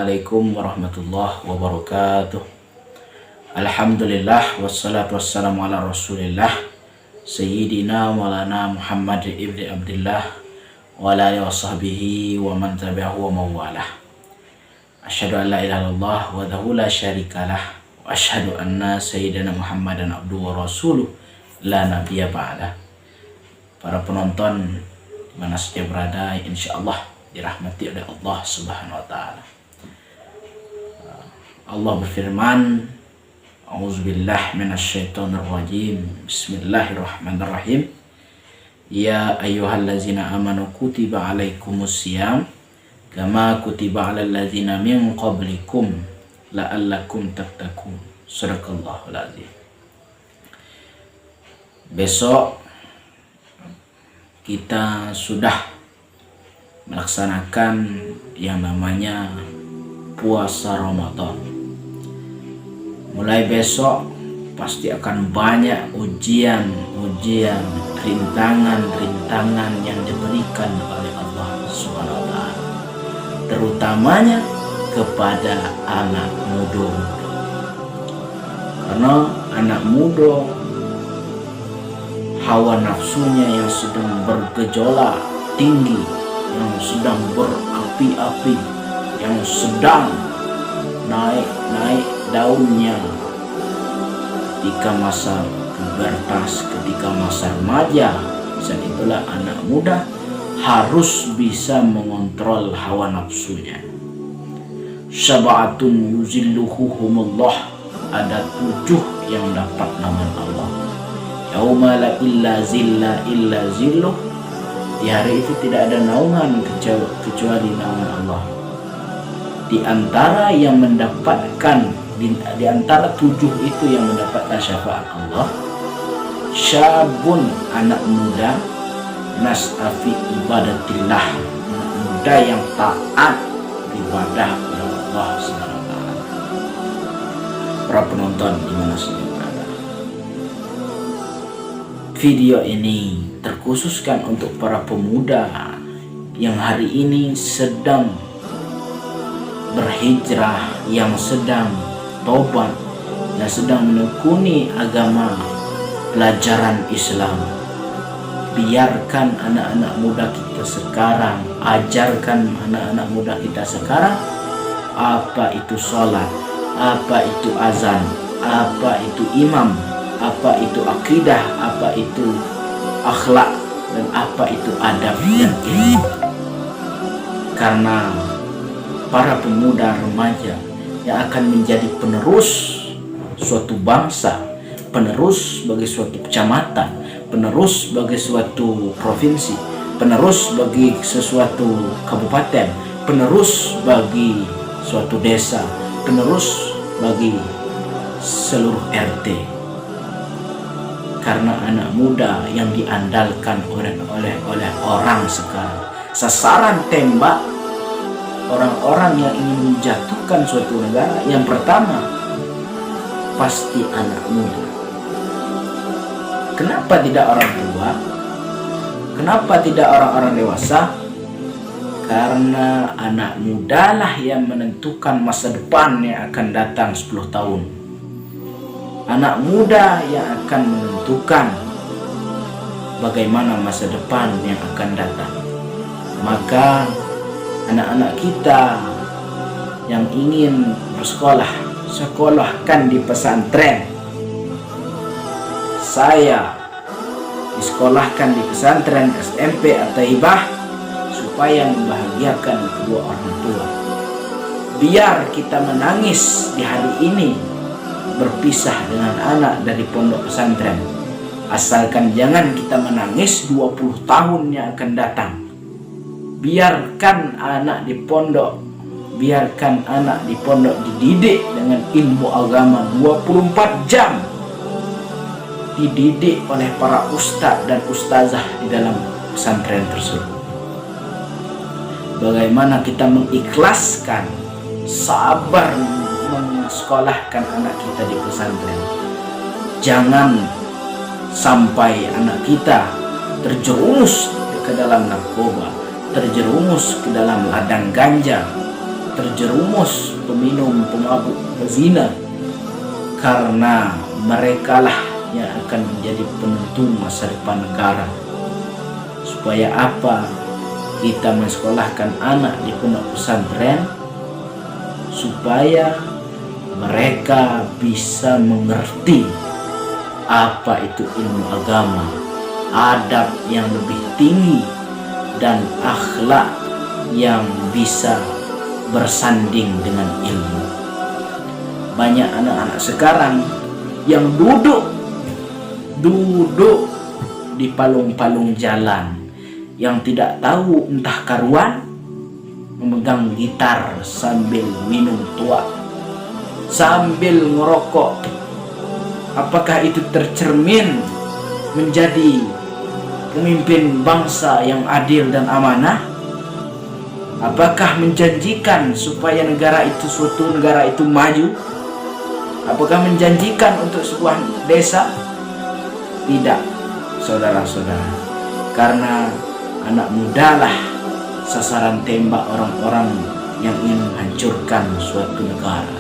Assalamualaikum warahmatullahi wabarakatuh. Alhamdulillah wassalatu wassalamu ala rasulillah Sayyidina maulana Muhammad ibn Abdullah wa ala alihi wa sahbihi wa man tabi'ahu wa mawalah. Asyhadu an la ilaha illallah wahdahu la syarikalah wa asyhadu anna sayyidina Muhammadan abduhu wa rasuluh la nabiyya ba'dah. Para penonton dimana saja berada, insyaallah dirahmati oleh Allah Subhanahu wa taala. Allah berfirman, A'udzubillah minasyaitonirrajim. Bismillahirrahmanirrahim. Ya ayyuhallazina amanu kutiba alaikumusiyam kama kutiba alal ladzina min qablikum la'allakum tattaqun. Shadaqallahul azim. Besok kita sudah melaksanakan yang namanya puasa Ramadan. Mulai besok pasti akan banyak ujian, rintangan yang diberikan oleh Allah Subhanahu wa taala, terutamanya kepada anak muda. Karena anak muda hawa nafsunya yang sedang bergejolak tinggi, yang sedang berapi-api, yang sedang naik daunnya ketika masa pubertas, ketika masa remaja. Saat itulah anak muda harus bisa mengontrol hawa nafsunya. Sab'atun yuzilluhumullah, ada 7 yang dapat naungan Allah. Yauma la illa zilla illa zilluh, di hari itu tidak ada naungan kecuali naungan Allah. Di antara yang mendapatkan, di antara 7 itu yang mendapatkan syafaat Allah, syabun, anak muda, nas'afi ibadatillah, anak muda yang taat ibadah kepada Allah Subhanahu wa taala. Para penonton di mana saja berada, video ini terkhususkan untuk para pemuda yang hari ini sedang berhijrah, yang sedang tobat, yang sedang menekuni agama pelajaran Islam. Biarkan anak-anak muda kita sekarang, ajarkan anak-anak muda kita sekarang apa itu sholat, apa itu azan, apa itu imam, apa itu akidah, apa itu akhlak, dan apa itu adab dan ilmu. Karena para pemuda remaja yang akan menjadi penerus suatu bangsa, penerus bagi suatu kecamatan, penerus bagi suatu provinsi, penerus bagi sesuatu kabupaten, penerus bagi suatu desa, penerus bagi seluruh RT. Karena anak muda yang diandalkan oleh orang sekarang, sasaran tembak orang-orang yang ingin menjatuhkan suatu negara, yang pertama pasti anak muda. Kenapa tidak orang tua? Kenapa tidak orang-orang dewasa? Karena anak muda lah yang menentukan masa depan yang akan datang 10 tahun. Anak muda yang akan menentukan bagaimana masa depan yang akan datang. Maka anak-anak kita yang ingin bersekolah, sekolahkan di pesantren. Saya disekolahkan di pesantren SMP At-Taibah supaya membahagiakan kedua orang tua. Biar kita menangis di hari ini berpisah dengan anak dari pondok pesantren, asalkan jangan kita menangis 20 tahun yang akan datang. Biarkan anak di pondok, biarkan anak di pondok dididik dengan ilmu agama 24 jam, dididik oleh para ustadz dan ustazah di dalam pesantren tersebut. Bagaimana kita mengikhlaskan, sabar mensekolahkan anak kita di pesantren. Jangan sampai anak kita terjerumus ke dalam narkoba, terjerumus ke dalam ladang ganja, terjerumus peminum, pemabuk, pezina, karena merekalah yang akan menjadi penentu masa depan negara. Supaya apa kita mensekolahkan anak di pondok pesantren? Supaya mereka bisa mengerti apa itu ilmu agama, adab yang lebih tinggi, dan akhlak yang bisa bersanding dengan ilmu. Banyak anak-anak sekarang yang duduk di palung-palung jalan, yang tidak tahu entah karuan, memegang gitar sambil minum tua, sambil ngerokok. Apakah itu tercermin menjadi pemimpin bangsa yang adil dan amanah? Apakah menjanjikan supaya suatu negara itu maju? Apakah menjanjikan untuk sebuah desa? Tidak, saudara-saudara. Karena anak muda lah sasaran tembak orang-orang yang ingin menghancurkan suatu negara.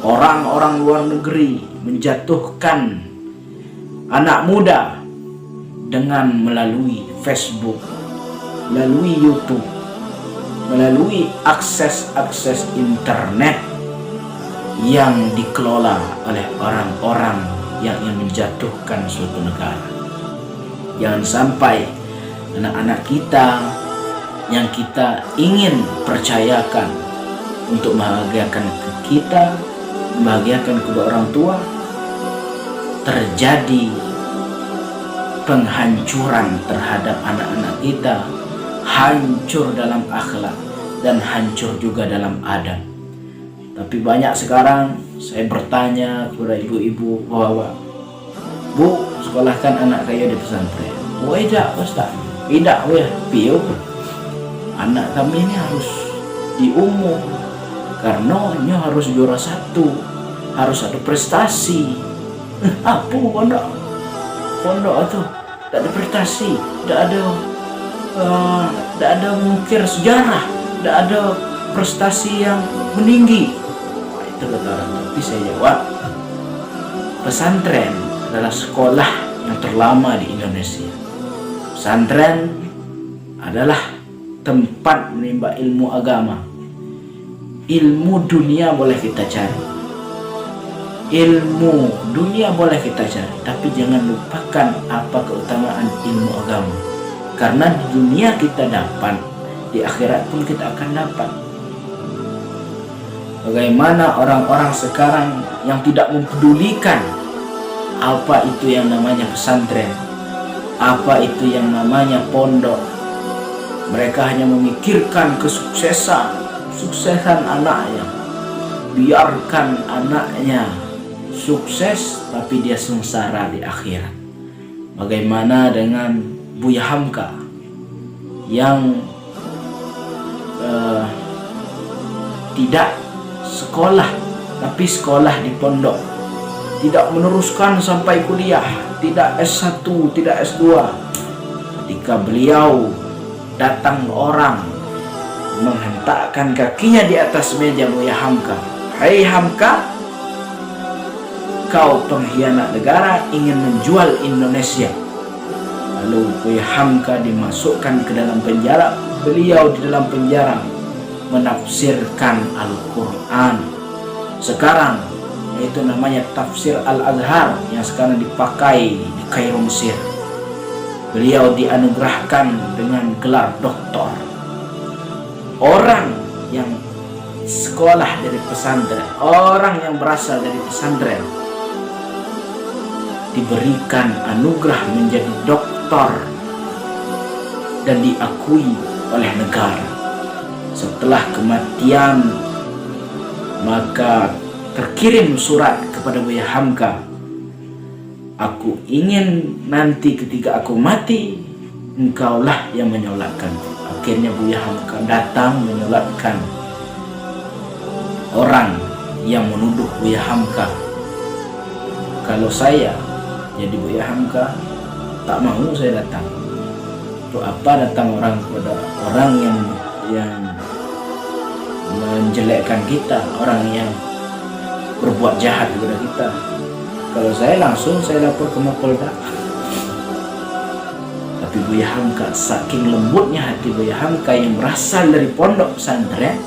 Orang-orang luar negeri menjatuhkan anak muda dengan melalui Facebook, melalui YouTube, melalui akses internet yang dikelola oleh orang-orang yang ingin menjatuhkan suatu negara. Jangan sampai anak-anak kita yang kita ingin percayakan untuk membahagiakan kita, membahagiakan kedua orang tua, terjadi penghancuran terhadap anak-anak kita, hancur dalam akhlak dan hancur juga dalam adab. Tapi banyak sekarang saya bertanya kepada ibu-ibu bahwa, "Bu, sekolahkan anak saya di pesantren." "Oh tidak, Ustaz." "Tidak, piu. Anak kami ini harus diumum karena harus juara satu, harus ada prestasi." Apa pondok itu tidak ada prestasi, tidak ada mengukir sejarah, tidak ada prestasi yang meninggi. Itu kata orang. Tapi saya jawab, pesantren adalah sekolah yang terlama di Indonesia. Pesantren adalah tempat menimba ilmu agama. Ilmu dunia boleh kita cari, tapi jangan lupakan apa keutamaan ilmu agama. Karena di dunia kita dapat, di akhirat pun kita akan dapat. Bagaimana orang-orang sekarang yang tidak mempedulikan apa itu yang namanya pesantren, apa itu yang namanya pondok. Mereka hanya memikirkan kesuksesan anaknya. Biarkan anaknya sukses tapi dia sengsara di akhirat. Bagaimana dengan Buya Hamka yang tidak sekolah tapi sekolah di pondok, tidak meneruskan sampai kuliah, tidak S1, tidak S2. Ketika beliau datang orang menghentakkan kakinya di atas meja Buya Hamka, "Hai Hamka, kau pengkhianat negara, ingin menjual Indonesia." Lalu Buya Hamka dimasukkan ke dalam penjara. Beliau di dalam penjara menafsirkan Al-Quran. Sekarang itu namanya tafsir Al-Azhar yang sekarang dipakai di Kairo, Mesir. Beliau dianugerahkan dengan gelar doktor. Orang yang sekolah dari pesantren, orang yang berasal dari pesantren, diberikan anugerah menjadi doktor dan diakui oleh negara. Setelah kematian, maka terkirim surat kepada Buya Hamka, "Aku ingin nanti ketika aku mati, engkaulah yang menyolatkan." Akhirnya Buya Hamka datang menyolatkan orang yang menuduh Buya Hamka. Kalau saya jadi Buya Hamka, tak mau saya datang. Untuk apa datang orang kepada orang yang menjelekkan kita, orang yang berbuat jahat kepada kita. Kalau saya langsung saya lapor ke Mapolda. Tapi Buya Hamka, saking lembutnya hati Buya Hamka yang berasal dari pondok pesantren,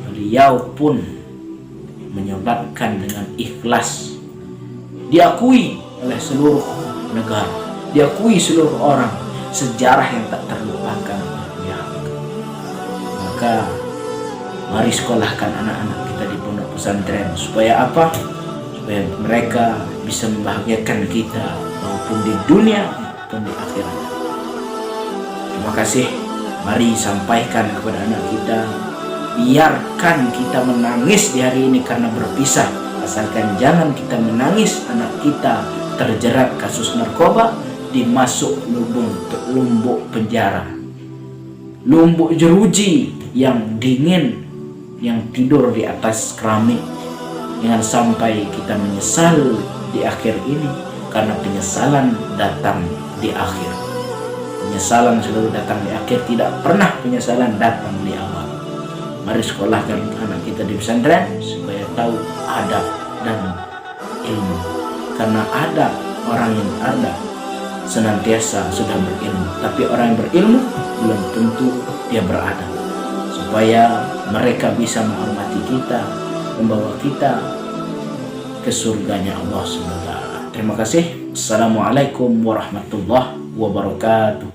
beliau pun menyolatkan dengan ikhlas, diakui oleh seluruh negara, diakui seluruh orang, sejarah yang tak terlupakan oleh Buya Hamka. Maka mari sekolahkan anak-anak kita di pondok pesantren. Supaya apa? Supaya mereka bisa membahagiakan kita maupun di dunia maupun di akhirat. Terima kasih. Mari sampaikan kepada anak kita, biarkan kita menangis di hari ini karena berpisah, asalkan jangan kita menangis anak kita terjerat kasus narkoba, dimasuk lumbuk penjara, lumbuk jeruji yang dingin, yang tidur di atas keramik. Jangan sampai kita menyesal di akhir ini, karena penyesalan datang di akhir. Penyesalan selalu datang di akhir, tidak pernah penyesalan datang di awal. Mari sekolahkan anak kita di pesantren supaya tahu adab dan ilmu. Karena adab, orang yang adab senantiasa sudah berilmu, tapi orang yang berilmu belum tentu dia beradab. Supaya mereka bisa menghormati kita, membawa kita ke surganya Allah SWT. Terima kasih. Assalamualaikum warahmatullahi wabarakatuh.